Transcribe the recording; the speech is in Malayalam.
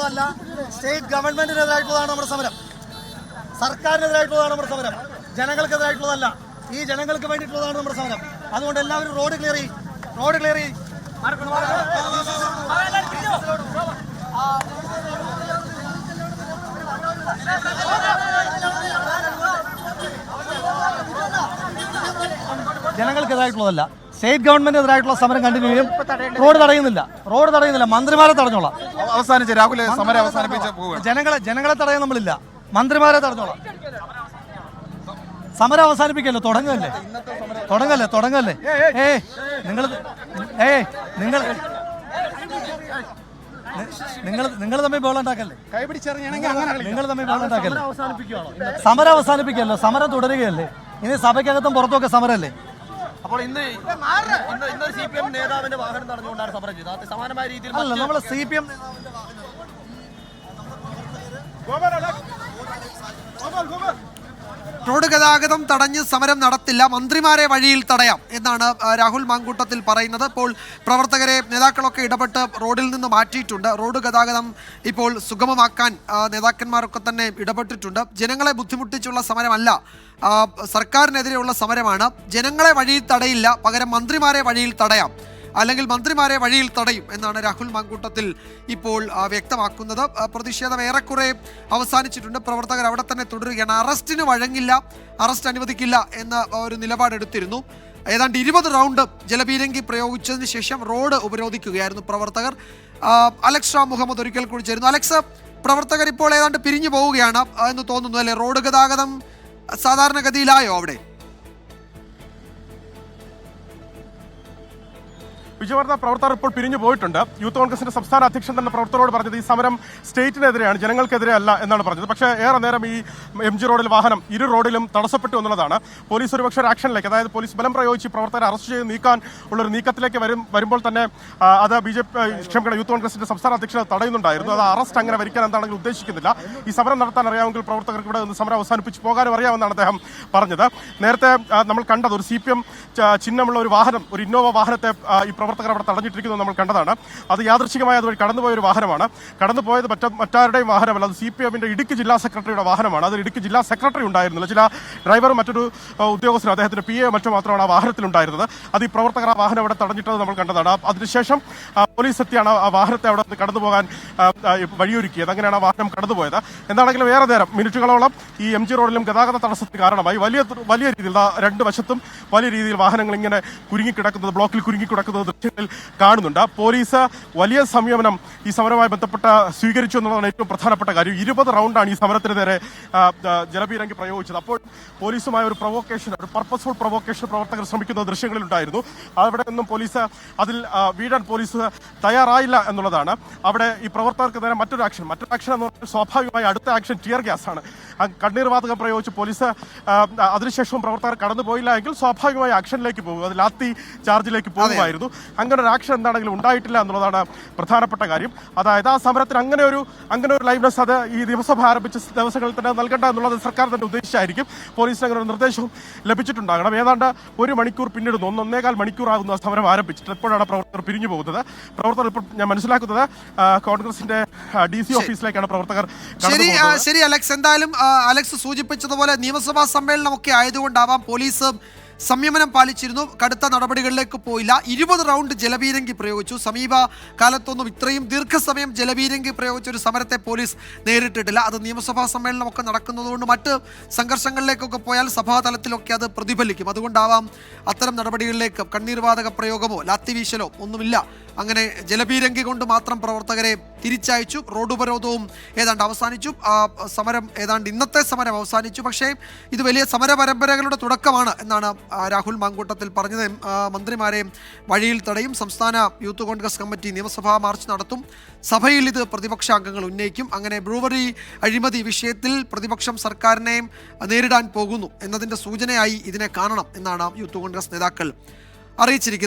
സർക്കാരിനെതിരായിട്ടുള്ളതല്ല, സ്റ്റേറ്റ് ഗവൺമെന്റിനെതിരായിട്ടുള്ളതാണ് നമ്മുടെ സമരം. സർക്കാരിനെതിരായിട്ടുള്ളതാണ് നമ്മുടെ സമരം, ജനങ്ങൾക്കെതിരായിട്ടുള്ളതല്ല. ഈ ജനങ്ങൾക്ക് വേണ്ടിയിട്ടുള്ളതാണ് നമ്മുടെ സമരം. അതുകൊണ്ട് എല്ലാവരും റോഡ് ക്ലിയർ ചെയ്യും. ജനങ്ങൾക്കെതിരായിട്ടുള്ളതല്ല, സ്റ്റേറ്റ് ഗവൺമെന്റിനെതിരായിട്ടുള്ള സമരം കണ്ടിന്യൂ ചെയ്യും. റോഡ് തടയുന്നില്ല, മന്ത്രിമാരെ തടഞ്ഞോളാം. അവസാനിച്ച് രാഹുൽ സമരം അവസാനിപ്പിച്ച് പോവുക. ജനങ്ങളെ തടയാൻ നമ്മളില്ല, മന്ത്രിമാരെ തടഞ്ഞോളാം. സമരം അവസാനിപ്പിക്കല്ലോ, തുടങ്ങല്ലേ. നിങ്ങൾ തമ്മിൽ ബഹളം ഉണ്ടാക്കല്ലേ. സമരം അവസാനിപ്പിക്കല്ലോ, സമരം തുടരുകയല്ലേ. ഇനി സഭയ്ക്കകത്തും പുറത്തുമൊക്കെ സമരമല്ലേ. അപ്പോൾ ഇന്ന് CPM നേതാവിന്റെ വാഹനം തടഞ്ഞുകൊണ്ടാണ് സമരം ചെയ്തത്. സമാനമായ രീതിയിൽ അല്ല, നമ്മൾ CPM റോഡ് ഗതാഗതം തടഞ്ഞ് സമരം നടത്തില്ല, മന്ത്രിമാരെ വഴിയിൽ തടയാം എന്നാണ് രാഹുൽ മാങ്കൂട്ടത്തിൽ പറയുന്നത്. ഇപ്പോൾ പ്രവർത്തകരെ നേതാക്കളൊക്കെ ഇടപെട്ട് റോഡിൽ നിന്ന് മാറ്റിയിട്ടുണ്ട്. റോഡ് ഗതാഗതം ഇപ്പോൾ സുഗമമാക്കാൻ നേതാക്കന്മാരൊക്കെ തന്നെ ഇടപെട്ടിട്ടുണ്ട്. ജനങ്ങളെ ബുദ്ധിമുട്ടിച്ചുള്ള സമരമല്ല, സർക്കാരിനെതിരെയുള്ള സമരമാണ്. ജനങ്ങളെ വഴിയിൽ തടയില്ല, പകരം മന്ത്രിമാരെ വഴിയിൽ തടയാം, അല്ലെങ്കിൽ മന്ത്രിമാരെ വഴിയിൽ തടയും എന്നാണ് രാഹുൽ മാങ്കൂട്ടത്തിൽ ഇപ്പോൾ വ്യക്തമാക്കുന്നത്. പ്രതിഷേധം ഏറെക്കുറെ അവസാനിച്ചിട്ടുണ്ട്. പ്രവർത്തകർ അവിടെ തന്നെ തുടരുകയാണ്. അറസ്റ്റിന് വഴങ്ങില്ല, അറസ്റ്റ് അനുവദിക്കില്ല എന്ന ഒരു നിലപാടെടുത്തിരുന്നു. ഏതാണ്ട് 20 റൗണ്ട് ജലപീരങ്കി പ്രയോഗിച്ചതിന് ശേഷം റോഡ് ഉപരോധിക്കുകയായിരുന്നു പ്രവർത്തകർ. അലക്സ് റാം മുഹമ്മദ് ഒരിക്കൽ കൂടി ചേരുന്നു. അലക്സ്, പ്രവർത്തകർ ഇപ്പോൾ ഏതാണ്ട് പിരിഞ്ഞു പോവുകയാണ് എന്ന് തോന്നുന്നു അല്ലേ? റോഡ് ഗതാഗതം സാധാരണഗതിയിലായോ അവിടെ? വിജയവർദ്ധ, പ്രവർത്തകർ ഇപ്പോൾ പിരിഞ്ഞു പോയിട്ടുണ്ട്. യൂത്ത് കോൺഗ്രസിന്റെ സംസ്ഥാന അധ്യക്ഷൻ തന്നെ പ്രവർത്തകരോട് പറഞ്ഞത് ഈ സമരം സ്റ്റേറ്റിനെതിരെയാണ്, ജനങ്ങൾക്കെതിരെ അല്ല എന്നാണ് പറഞ്ഞത്. പക്ഷേ ഏറെ നേരം ഈ MG റോഡിൽ വാഹനം ഇരു റോഡിലും തടസ്സപ്പെട്ടു എന്നുള്ളതാണ്. പോലീസ് ഒരുപക്ഷെ ഒരു ആക്ഷനിലേക്ക്, അതായത് പോലീസ് ബലം പ്രയോഗിച്ച് പ്രവർത്തകരെ അറസ്റ്റ് ചെയ്ത് നീക്കാൻ ഉള്ളൊരു നീക്കത്തിലേക്ക് വരുമ്പോൾ തന്നെ അത് യൂത്ത് കോൺഗ്രസിന്റെ സംസ്ഥാന അധ്യക്ഷൻ തടയുന്നുണ്ടായിരുന്നു. അത് അറസ്റ്റ് അങ്ങനെ വരിക്കാൻ എന്താണെങ്കിലും ഉദ്ദേശിക്കുന്നില്ല. ഈ സമരം നടത്താൻ അറിയാമെങ്കിൽ പ്രവർത്തകർക്ക് ഇവിടെ നിന്ന് സമരം അവസാനിപ്പിച്ച് പോകാനും അറിയാമെന്നാണ് അദ്ദേഹം പറഞ്ഞത്. നേരത്തെ നമ്മൾ കണ്ടത് ഒരു CPM ചിഹ്നമുള്ള ഒരു വാഹനം, ഒരു ഇന്നോവ വാഹനത്തെ ഈ പ്രവർത്തകർ അവിടെ തടഞ്ഞിട്ടിരിക്കുന്നത് നമ്മൾ കണ്ടതാണ്. അത് യാദൃച്ഛികമായി അതുവഴി കടന്നുപോയ ഒരു വാഹനമാണ്. കടന്നുപോയത് മറ്റാരുടെയും വാഹനമല്ല, അത് CPMന്റെ ഇടുക്കി ജില്ലാ സെക്രട്ടറിയുടെ വാഹനമാണ്. അതിൽ ഇടുക്കി ജില്ലാ സെക്രട്ടറി ഉണ്ടായിരുന്നില്ല, ചില ഡ്രൈവറും മറ്റൊരു ഉദ്യോഗസ്ഥരും അദ്ദേഹത്തിന്റെ PA മറ്റോ മാത്രമാണ് ആ വാഹനത്തിലുണ്ടായിരുന്നത്. അത് ഈ പ്രവർത്തകർ ആ വാഹനം അവിടെ തടഞ്ഞിട്ടത് നമ്മൾ കണ്ടതാണ്. അതിനുശേഷം പോലീസ് എത്തിയാണ് ആ വാഹനത്തെ അവിടെ കടന്നുപോകാൻ വഴിയൊരുക്കിയത്. അങ്ങനെയാണ് ആ വാഹനം കടന്നുപോയത്. എന്താണെങ്കിലും ഏറെ നേരം മിനിറ്റുകളോളം ഈ MG റോഡിലും ഗതാഗത തടസ്സത്തിന് കാരണമായി. വലിയ രീതിയിൽ 2 വശത്തും വലിയ രീതിയിൽ വാഹനങ്ങൾ ഇങ്ങനെ കുരുങ്ങിക്കിടക്കുന്നത്, ബ്ലോക്കിൽ കുരുങ്ങിക്കിടക്കുന്നത് ദൃശ്യങ്ങളിൽ കാണുന്നുണ്ട്. പോലീസ് വലിയ സംയമനം ഈ സമരവുമായി ബന്ധപ്പെട്ട് സ്വീകരിച്ചു എന്നുള്ളതാണ് ഏറ്റവും പ്രധാനപ്പെട്ട കാര്യം. 20 റൗണ്ടാണ് ഈ സമരത്തിന് നേരെ ജലപീരങ്കി പ്രയോഗിച്ചത്. അപ്പോൾ പോലീസുമായ ഒരു പർപ്പസ്ഫുൾ പ്രൊവോക്കേഷൻ പ്രവർത്തകർ ശ്രമിക്കുന്ന ദൃശ്യങ്ങളിലുണ്ടായിരുന്നു. അവിടെ നിന്നും പോലീസ് അതിൽ വീഴാൻ പോലീസ് തയ്യാറായില്ല എന്നുള്ളതാണ്. അവിടെ ഈ പ്രവർത്തകർക്ക് നേരെ മറ്റൊരു ആക്ഷൻ എന്ന് പറഞ്ഞാൽ സ്വാഭാവികമായി അടുത്ത ആക്ഷൻ ടിയർ ഗ്യാസ് ആണ്. കണ്ണീർ വാതകം പ്രയോഗിച്ച് പോലീസ് അതിനുശേഷവും പ്രവർത്തകർ കടന്നുപോയില്ല എങ്കിൽ സ്വാഭാവികമായി ആക്ഷനിലേക്ക് പോകും, അത് ലാത്തി ചാർജിലേക്ക് പോകുമായിരുന്നു. അങ്ങനെ ഒരു ആക്ഷൻ എന്താണെങ്കിലും ഉണ്ടായിട്ടില്ല എന്നുള്ളതാണ് പ്രധാനപ്പെട്ട കാര്യം. അതായത് ആ സമരത്തിന് അങ്ങനെ ഒരു ലൈവ്നെസ് അത് ഈ നിയമസഭ ആരംഭിച്ച ദിവസങ്ങളിൽ തന്നെ നൽകേണ്ട എന്നുള്ളത് സർക്കാർ തന്നെ ഉദ്ദേശിച്ചായിരിക്കും. പോലീസിന് അങ്ങനെ ഒരു നിർദ്ദേശവും ലഭിച്ചിട്ടുണ്ടാകണം. ഏതാണ്ട് 1 മണിക്കൂർ പിന്നിടുന്നു, 1.25 മണിക്കൂറാകുന്നു ആ സമരം ആരംഭിച്ചിട്ട്. എപ്പോഴാണ് പ്രവർത്തകർ പിരിഞ്ഞു പോകുന്നത്? പ്രവർത്തകർ ഇപ്പോൾ ഞാൻ മനസ്സിലാക്കുന്നത് കോൺഗ്രസിന്റെ DC ഓഫീസിലേക്കാണ് പ്രവർത്തകർ. ശരി അലക്സ്, എന്തായാലും അലക്സ് സൂചിപ്പിച്ചതുപോലെ നിയമസഭാ സമ്മേളനമൊക്കെ ആയതുകൊണ്ടാവാം പോലീസ് സംയമനം പാലിച്ചിരുന്നു, കടുത്ത നടപടികളിലേക്ക് പോയില്ല. 20 റൗണ്ട് ജലപീരങ്കി പ്രയോഗിച്ചു. സമീപ കാലത്തൊന്നും ഇത്രയും ദീർഘസമയം ജലപീരങ്കി പ്രയോഗിച്ച ഒരു സമരത്തെ പോലീസ് നേരിട്ടിട്ടില്ല. അത് നിയമസഭാ സമ്മേളനമൊക്കെ നടക്കുന്നതുകൊണ്ട് മറ്റ് സംഘർഷങ്ങളിലേക്കൊക്കെ പോയാൽ സഭാതലത്തിലൊക്കെ അത് പ്രതിഫലിക്കും. അതുകൊണ്ടാവാം അത്തരം നടപടികളിലേക്ക് കണ്ണീർവാതക പ്രയോഗമോ ലാത്തി വീശലോ ഒന്നുമില്ല. അങ്ങനെ ജലപീരങ്കി കൊണ്ട് മാത്രം പ്രവർത്തകരെ തിരിച്ചയച്ചു. റോഡ് ഉപരോധവും ഏതാണ്ട് അവസാനിച്ചു. സമരം ഏതാണ്ട് ഇന്നത്തെ സമരം അവസാനിച്ചു. പക്ഷേ ഇത് വലിയ സമര പരമ്പരകളുടെ തുടക്കമാണ് എന്നാണ് രാഹുൽ മാങ്കൂട്ടത്തിൽ പറഞ്ഞത്. മന്ത്രിമാരെ വഴിയിൽ തടയും. സംസ്ഥാന യൂത്ത് കോൺഗ്രസ് കമ്മിറ്റി നിയമസഭാ മാർച്ച് നടത്തും. സഭയിൽ ഇത് പ്രതിപക്ഷ അംഗങ്ങൾ ഉന്നയിക്കും. അങ്ങനെ ബ്രൂവറി അഴിമതി വിഷയത്തിൽ പ്രതിപക്ഷം സർക്കാരിനെ നേരിടാൻ പോകുന്നു എന്നതിൻ്റെ സൂചനയായി ഇതിനെ കാണണം എന്നാണ് യൂത്ത് കോൺഗ്രസ് നേതാക്കൾ അറിയിച്ചിരിക്കുന്നത്.